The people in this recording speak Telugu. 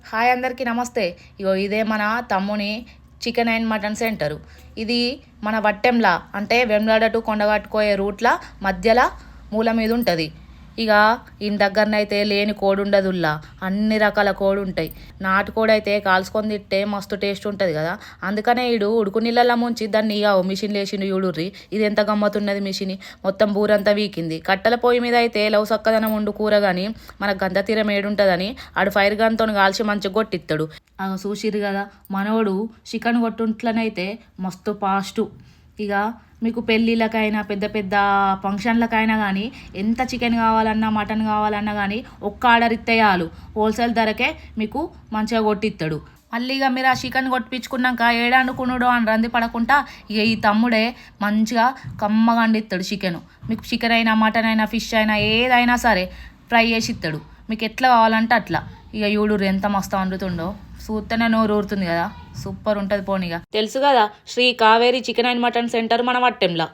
హాయ్ అందరికీ నమస్తే. ఇగో ఇదే మన తమ్ముని చికెన్ అండ్ మటన్ సెంటరు. ఇది మన వట్టెంలా అంటే వెమ్లాడ టు కొండగట్టుకోయే రూట్ల మధ్యలో మూల మీద ఉంటుంది. ఇక ఈయన దగ్గరనైతే లేని కోడి ఉండదుల్లా, అన్ని రకాల కోడి ఉంటాయి. నాటుకోడి అయితే కాల్చుకొని తింటే మస్తు టేస్ట్ ఉంటుంది కదా. అందుకనే ఈడు ఉడుకు నీళ్ళల్లో ముంచి దాన్ని ఇక మిషన్ లేచిండు చూడుర్రి. ఇది ఎంత గమ్మతున్నది మిషన్, మొత్తం బూరంతా వీకింది. కట్టెల పొయ్యి మీద అయితే లవ్ సక్కదనం ఉండు కూర కానీ మనకు గంత తీరం ఏడుంటుందని ఆడు ఫైర్ గన్తో కాల్చి మంచిగా కొట్టిస్తాడు. చూసిర్రు కదా, మనోడు చికెన్ కొట్టుంట్లనైతే మస్తు ఫాస్టు. ఇక మీకు పెళ్ళిళ్ళకైనా పెద్ద పెద్ద ఫంక్షన్లకైనా కానీ ఎంత చికెన్ కావాలన్నా మటన్ కావాలన్నా కానీ ఒక్క ఆర్డర్ ఇస్తే చాలు, హోల్సేల్ ధరకే మీకు మంచిగా కొట్టిస్తాడు. మళ్ళీ ఇక మీరు ఆ చికెన్ కొట్టించుకున్నాక ఏడానుకున్నాడు అని రంది పడకుండా ఇక ఈ తమ్ముడే మంచిగా కమ్మగా వండిస్తాడు చికెన్. మీకు చికెన్ అయినా మటన్ అయినా ఫిష్ అయినా ఏదైనా సరే ఫ్రై చేసి ఇస్తాడు, మీకు ఎట్లా కావాలంటే అట్లా. ఇక చూడు ఎంత మస్తు వండుతుండో, చూస్తేనే నోరు ఊరుతుంది కదా. సూపర్ ఉంటుంది పోనీగా. తెలుసు కదా, Shri Kaveri chicken and mutton centre మన వట్టెంలా.